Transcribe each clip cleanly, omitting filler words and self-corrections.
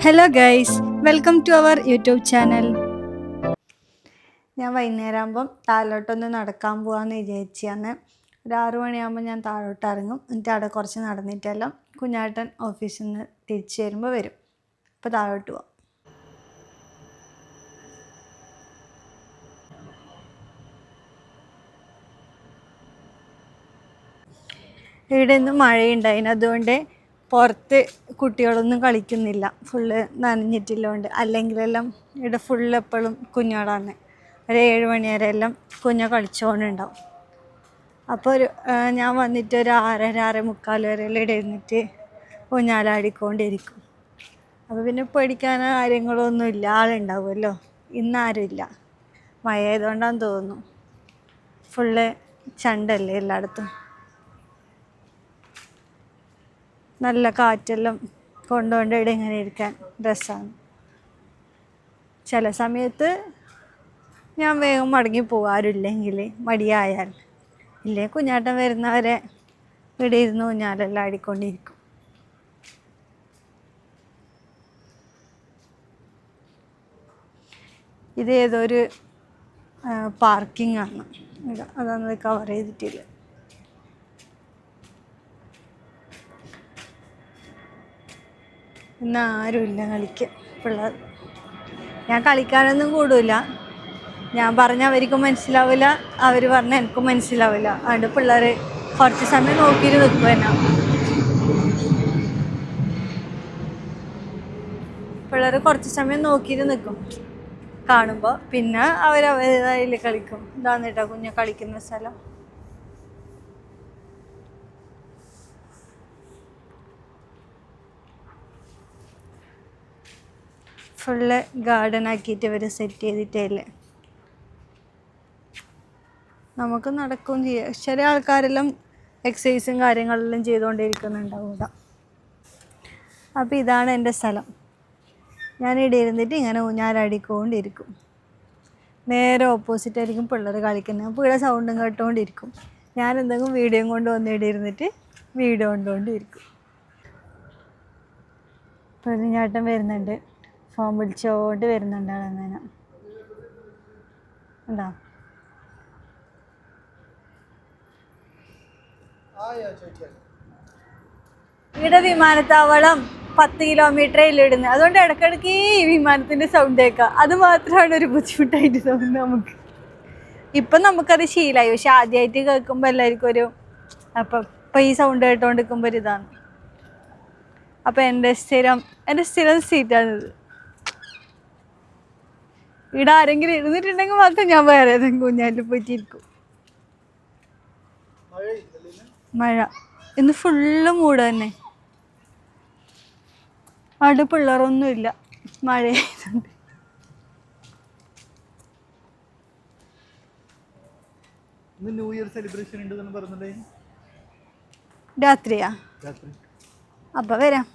Hello guys, welcome to our YouTube channel. ഞാൻ വൈകുന്നേരം ആകുമ്പം താഴോട്ടൊന്ന് നടക്കാൻ പോകാമെന്ന് വിചാരിച്ചാണ്. ഒരു 6 മണിയാകുമ്പോൾ ഞാൻ താഴോട്ട് ഇറങ്ങും. എന്നിട്ട് അവിടെ കുറച്ച് നടന്നിട്ടെല്ലാം കുഞ്ഞാട്ടൻ ഓഫീസിൽ നിന്ന് തിരിച്ചു വരുമ്പോൾ വരും. അപ്പോൾ താഴോട്ട് പോവാം. ഇവിടെ ഇന്ന് മഴയുണ്ടായിന്, അതുകൊണ്ട് പുറത്ത് കുട്ടികളൊന്നും കളിക്കുന്നില്ല. ഫുള്ള് നനഞ്ഞിട്ടില്ലോണ്ട്. അല്ലെങ്കിലെല്ലാം ഇവിടെ ഫുള്ള് എപ്പോഴും കുഞ്ഞോടാണ്. ഒരു 7 മണി വരെ എല്ലാം കുഞ്ഞ കളിച്ചുകൊണ്ടുണ്ടാവും. അപ്പോൾ ഞാൻ വന്നിട്ട് ഒരു 6:30, 6:45 വരെ എല്ലാം ഇവിടെ ഇരുന്നിട്ട് ഊഞ്ഞാലാടിക്കൊണ്ടിരിക്കും. അപ്പോൾ പിന്നെ പേടിക്കാനോ കാര്യങ്ങളോ ഒന്നും ഇല്ല, ആളുണ്ടാവുമല്ലോ. ഇന്നാരും ഇല്ല, മഴ ആയതുകൊണ്ടാന്ന് തോന്നുന്നു. ഫുള്ള് ചണ്ടല്ലേ എല്ലായിടത്തും. നല്ല കാറ്റെല്ലാം കൊണ്ടുകൊണ്ട് ഇവിടെ ഇങ്ങനെ ഇരിക്കാൻ രസമാണ്. ചില സമയത്ത് ഞാൻ വേഗം മടങ്ങി പോകും, ആരുമില്ലെങ്കിൽ, മടിയായാൽ. ഇല്ലേ കുഞ്ഞാട്ടം വരുന്നവരെ ഇവിടെ ഇരുന്ന് ഊഞ്ഞാലെല്ലാം ആടിക്കൊണ്ടിരിക്കും. ഇത് ഏതൊരു പാർക്കിംഗ് ആണ്, അതൊന്നും കവർ ചെയ്തിട്ടില്ല. ഇന്ന് ആരുമില്ല കളിക്കാൻ പിള്ളേർ. ഞാൻ കളിക്കാനൊന്നും കൂടില്ല. ഞാൻ പറഞ്ഞാൽ അവർക്കും മനസ്സിലാവില്ല, അവർ പറഞ്ഞാൽ എനിക്കും മനസ്സിലാവില്ല. അതുകൊണ്ട് പിള്ളേർ കുറച്ച് സമയം നോക്കിയിട്ട് നിൽക്കും എന്നാ. പിള്ളേർ കുറച്ച് സമയം നോക്കിയിട്ട് നിൽക്കും കാണുമ്പോൾ. പിന്നെ അവരവരുടേതായി കളിക്കും. ഇതാണ് കേട്ടോ കുഞ്ഞ് കളിക്കുന്ന സ്ഥലം. ഫുള്ള് ഗാർഡൻ ആക്കിയിട്ട് ഇവർ സെറ്റ് ചെയ്തിട്ടേ. നമുക്ക് നടക്കുകയും ചെയ്യാം. ചില ആൾക്കാരെല്ലാം എക്സസൈസും കാര്യങ്ങളെല്ലാം ചെയ്തുകൊണ്ടിരിക്കുന്നുണ്ടാവും ഇവിടെ. അപ്പോൾ ഇതാണ് എൻ്റെ സ്ഥലം. ഞാനിവിടെ ഇരുന്നിട്ട് ഇങ്ങനെ ഊഞ്ഞാലാടിക്കൊണ്ടിരിക്കും. നേരെ ഓപ്പോസിറ്റായിരിക്കും പിള്ളേർ കളിക്കുന്നത്. അപ്പോൾ ഇവിടെ സൗണ്ടും കേട്ടുകൊണ്ടിരിക്കും. ഞാൻ എന്തെങ്കിലും വീഡിയോയും കൊണ്ട് വന്നിവിടെ ഇരുന്നിട്ട് വീഡിയോ കൊണ്ടുകൊണ്ടിരിക്കും. പെരുഞ്ഞാട്ടം വരുന്നുണ്ട്, ഫോൺ വിളിച്ചോണ്ട് വരുന്നുണ്ട്. അങ്ങനെ ഉണ്ടോ? ഇവിടെ വിമാനത്താവളം 10 കിലോമീറ്ററേ ഇടുന്നത്. അതുകൊണ്ട് ഇടയ്ക്കിടയ്ക്ക് ഈ വിമാനത്തിൻ്റെ സൗണ്ട് കേൾക്കാം. അത് മാത്രമാണ് ഒരു ബുദ്ധിമുട്ടായിട്ട് തോന്നുന്നത് നമുക്ക്. ഇപ്പം നമുക്കത് ശീലമായി. പക്ഷെ ആദ്യമായിട്ട് കേൾക്കുമ്പോൾ എല്ലാവർക്കും ഒരു ഇപ്പം ഈ സൗണ്ട് കേട്ടോണ്ടിരിക്കുമ്പോൾ ഒരു ഇതാണ്. അപ്പം എൻ്റെ സ്ഥിരം സീറ്റാണിത്. ഇവിടെ ആരെങ്കിലും ഇരുന്നിട്ടുണ്ടെങ്കിൽ മാത്രം ഞാൻ വേറെ ഏതെങ്കിലും കുഞ്ഞാലിൽ പോയിട്ടിരിക്കും. മഴ ഇന്ന് ഫുള്ള് മൂട് തന്നെ. അവിടെ പിള്ളേരൊന്നുമില്ല, മഴ ആയതുകൊണ്ട്. ന്യൂ ഇയർ സെലിബ്രേഷൻ ഉണ്ടെന്ന് പറഞ്ഞില്ലേ? രാത്രിയാ? അപ്പം വരാം.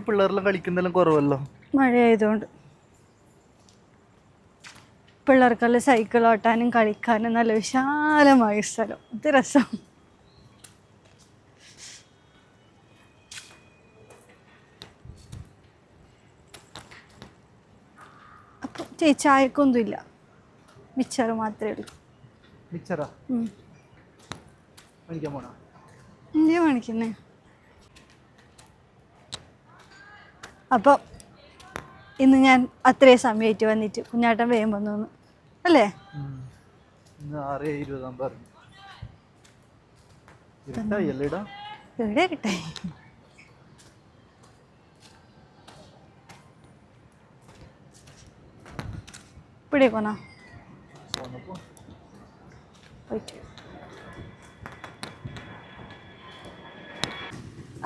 പിള്ളേരെല്ലാം കളിക്കുന്നെല്ലാം കുറവല്ലോ, മഴ ആയതുകൊണ്ട്. പിള്ളേർക്കെല്ലാം സൈക്കിൾ ഓട്ടാനും കളിക്കാനും നല്ല വിശാലമായ സ്ഥലം. ഇത് രസം. അപ്പം ചായക്കൊന്നുമില്ല, മിച്ചറ് മാത്രമേ ഉള്ളൂ. എന്തിനാ കാണിക്കുന്നേ? അപ്പം ഇന്ന് ഞാൻ അത്രയും സമയമായിട്ട് വന്നിട്ട് കുഞ്ഞാട്ടൻ വേഗം വന്നു അല്ലേ? എവിടെ കിട്ടേ? ഇവിടെ പോന്നാ പോയിട്ട്.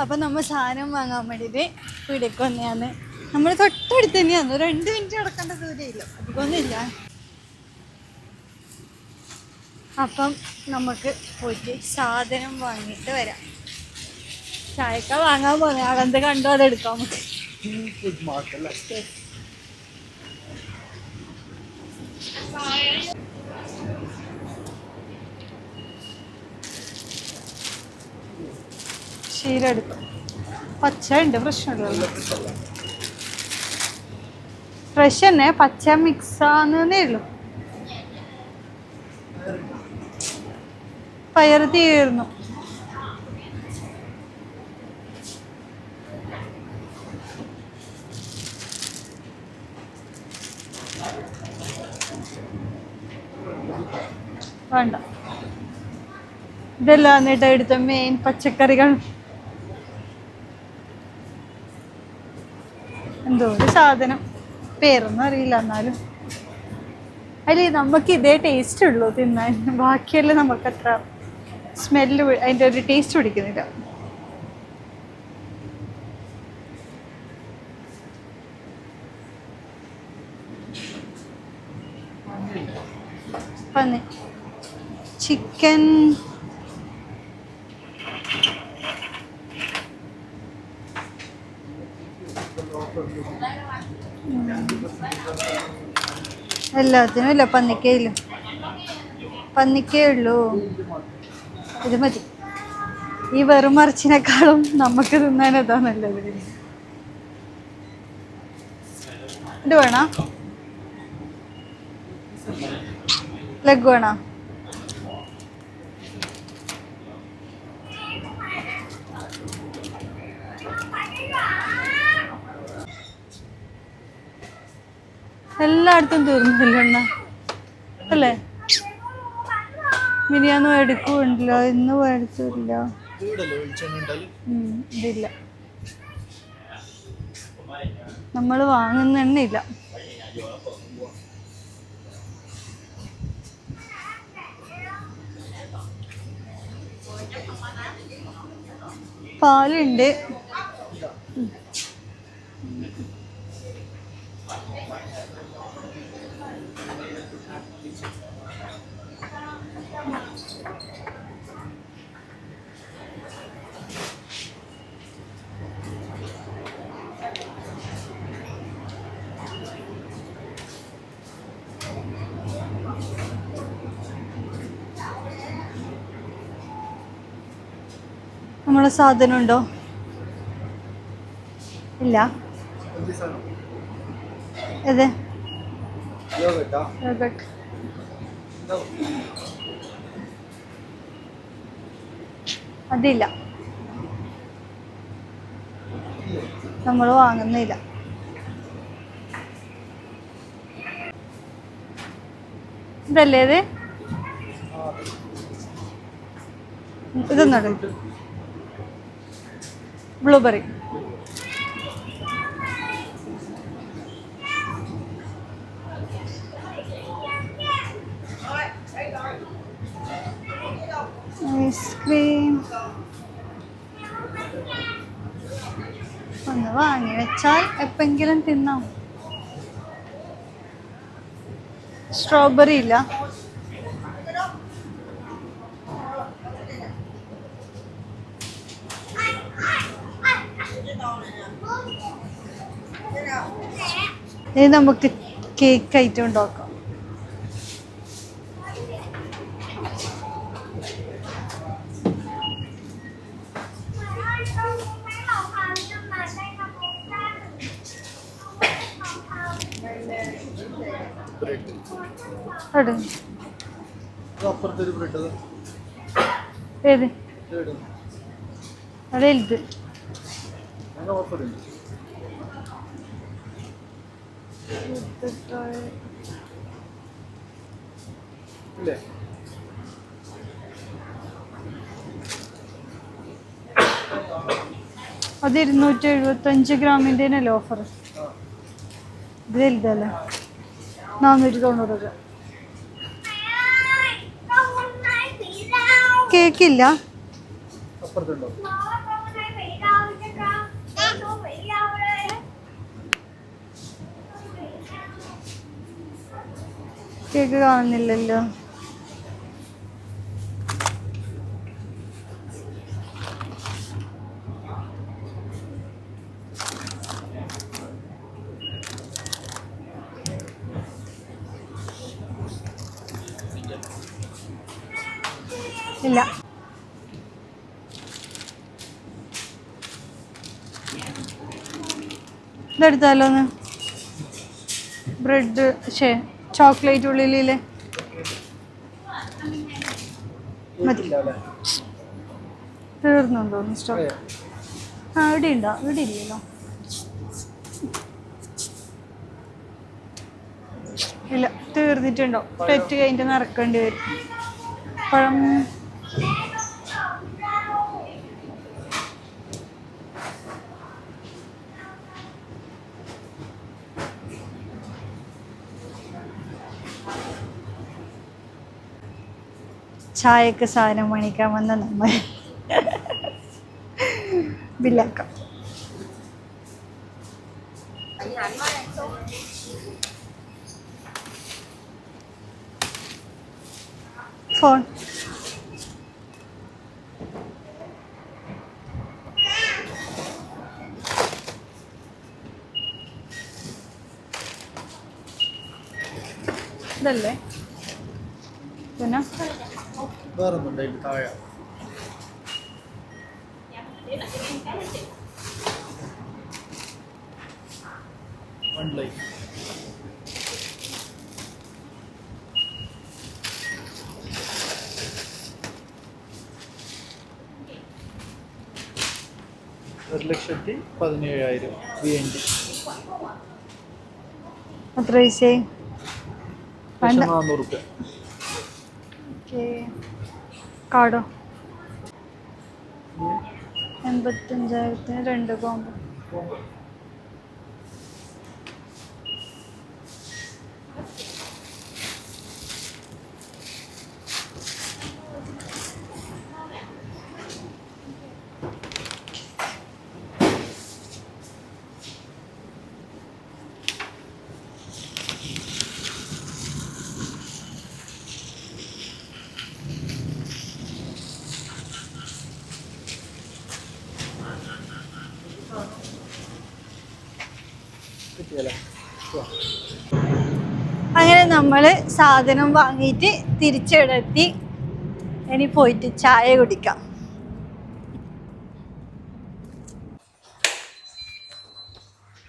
അപ്പം നമ്മൾ സാധനം വാങ്ങാൻ വേണ്ടിയിട്ട് ഇവിടേക്ക് വന്നെയാണ്. നമ്മൾ തൊട്ടടുത്ത് തന്നെയാണ്, 2 മിനിറ്റ് നടക്കേണ്ട ദൂരമില്ല, അധികമൊന്നുമില്ല. അപ്പം നമുക്ക് പോയിട്ട് സാധനം വാങ്ങിയിട്ട് വരാം. ചായക്ക വാങ്ങാൻ പോകുന്നത്, അകന്ത് കണ്ടോ അതെടുക്കാം നമുക്ക്. ക്ഷീരം എടുക്കും. പച്ച ഉണ്ട്, പ്രശ്നമില്ലല്ലോ. ഫ്രഷ് തന്നെ, പച്ച മിക്സ് ആന്നേ ഉള്ളൂ. പയർ തീർന്നു. വേണ്ട, ഇതെല്ലാം എന്നിട്ട് എടുത്ത മെയിൻ പച്ചക്കറികൾ. എന്തോ ഒരു സാധനം, പേരൊന്നും അറിയില്ല, എന്നാലും അല്ലേ നമുക്ക് ഇതേ ടേസ്റ്റ് ഉള്ളൂ തിന്നാൻ. ബാക്കിയെല്ലാം നമുക്ക് അത്ര സ്മെല്ല്, അതിൻ്റെ ഒരു ടേസ്റ്റ് പിടിക്കുന്നില്ല. പന്നി, ചിക്കൻ, എല്ലാത്തിനും ഇല്ല, പന്നിക്കേ ഇല്ല, പന്നിക്കേ ഉള്ളൂ. ഇത് മതി. ഈ വെറും മറിച്ചിനേക്കാളും നമുക്ക് തിന്നാൻ അതാ നല്ലത്. ഇത് വേണോ? ലെഗ് വേണോ? എല്ലായിടത്തും തീർന്നില്ല അല്ലേ? മിനിയാന്ന് മേടിക്കുന്നില്ല, ഇന്ന് മേടിച്ചില്ല. ഇതില്ല, നമ്മൾ വാങ്ങുന്ന എണ്ണയില്ല. പാലുണ്ട്. നമ്മളെ സാധനം ഉണ്ടോ? ഇല്ല. അതെ, അതില്ല, നമ്മൾ വാങ്ങുന്നില്ല. ഇതല്ലേ ഇത്? ഇതൊന്നും ബ്ലൂബെറി. ഐസ്ക്രീം ഒന്ന് വാങ്ങി വെച്ചാൽ എപ്പെങ്കിലും തിന്നാം. സ്ട്രോബെറി ഇല്ല. ഇത് നമുക്ക് കേക്ക് ഐറ്റം ഉണ്ടാക്കാം. ഏത്? അതെ, ഇത് അത് 275 ഗ്രാമിൻ്റെ ഓഫർ. ഇത് വലുതല്ലേ, 490 രൂപ. കേക്കില്ല. കേക്ക് കാണുന്നില്ലല്ലോ. ഇല്ല. ഇതെടുത്താലോ ഒന്ന് ബ്രെഡ് ചോക്ലേറ്റ് ഉള്ളിലെ മതി തീർന്നുണ്ടോ സ്റ്റോക്ക് ആ ഇവിടെ ഉണ്ടോ ഇവിടെ ഇല്ലല്ലോ ഇല്ല തീർന്നിട്ടുണ്ടോ പെറ്റ് കഴിഞ്ഞിട്ട് നിറക്കേണ്ടി വരും പഴം ചായക്ക് സാധനം മേടിക്കാൻ വന്ന നമ്മൾ ബില്ലാക്കാം ഫോൺ ഇതല്ലേ പിന്നെ വേറെ ഒന്നുണ്ടായില്ല താഴെ. മനസ്സിലായി. ഒരു 1,17,000 VND. എത്ര പൈസയായി 400 രൂപ. കാർഡോ 85,000 2 കോമ്പോ കിട്ടിയല്ലേ? അങ്ങനെ നമ്മൾ സാധനം വാങ്ങിയിട്ട് തിരിച്ചെടുത്തി ഇനി പോയിട്ട് ചായ കുടിക്കാം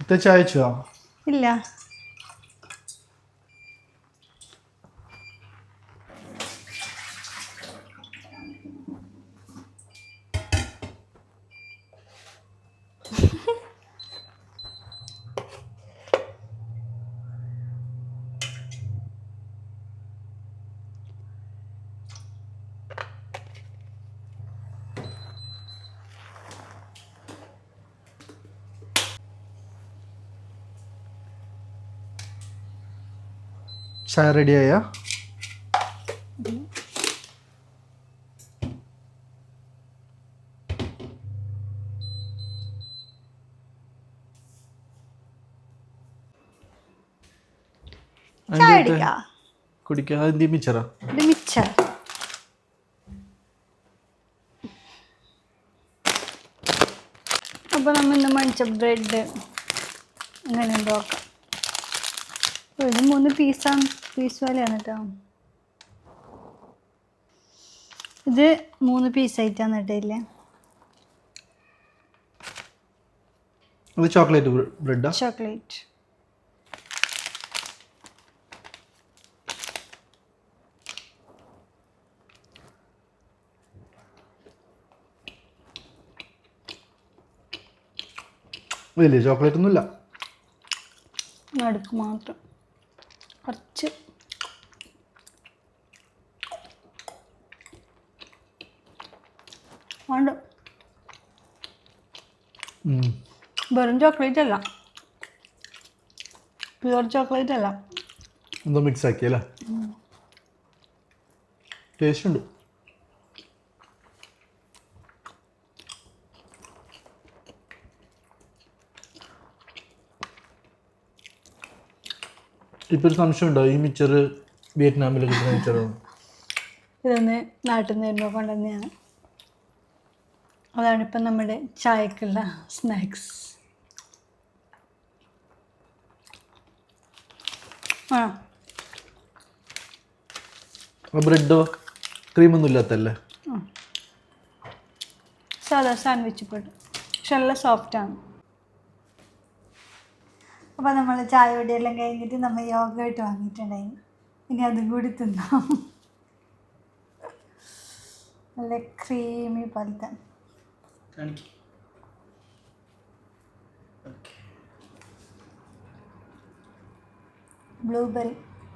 ഇത്ത ചായ വെച്ചോ? ഇല്ല ചായ റെഡിയായ? ചായ കുടിക്കാം കുടിക്കാം. അതെന്തി മിച്ചറാ? ഇത് മിച്ചർ അപ്പോൾ നമ്മൾ ഇന്ന് മേടിച്ച ബ്രെഡ് അങ്ങനെ നോക്കാം ഇത് 3 പീസ് പോലെയാണ് കേട്ടോ ഇത് 3 പീസായിട്ടാണ് കേട്ടില്ലേ അത് ചോക്ലേറ്റ് ബ്രെഡാ? ചോക്ലേറ്റ് വലിയ ചോക്ലേറ്റ് ഒന്നുമില്ല, നടുക്ക് മാത്രം കുറച്ച് വേണ്ട വെറും ചോക്ലേറ്റ് അല്ല പ്യുവർ ചോക്ലേറ്റ് അല്ല എന്തോ മിക്സ് ആക്കിയല്ലേ? ടേസ്റ്റ് ഉണ്ട്. ഇപ്പൊ ഒരു സംശയം ഉണ്ടോ, ഈ മിച്ചർ വിയറ്റ്നാമിൽ കിട്ടുന്ന മിച്ചറാണ്? ഇതൊന്ന് നാട്ടിൽ നിന്ന് വരുമ്പോൾ കൊണ്ടുവന്നെയാണ് അതാണിപ്പം നമ്മുടെ ചായക്കുള്ള സ്നാക്സ് ആ ബ്രെഡോ ക്രീമൊന്നും ഇല്ലാത്തല്ലേ? സാധാ സാൻഡ്വിച്ച് ബ്രെഡ് പക്ഷെ നല്ല സോഫ്റ്റാണ് അപ്പോൾ നമ്മൾ ചായ കുടിയെല്ലാം കഴിഞ്ഞിട്ട് നമ്മൾ യോഗട്ട് വാങ്ങിയിട്ടുണ്ടായിരുന്നു. ഇനി അതും കൂടി തിന്നാം. നല്ല ക്രീമി പോലത്തെ.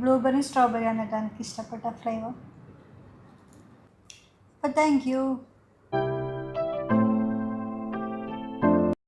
ബ്ലൂബെറി സ്ട്രോബെറി ആണ് കേട്ടോ എനിക്ക് ഇഷ്ടപ്പെട്ട ഫ്ലേവർ. അപ്പോൾ താങ്ക് യു.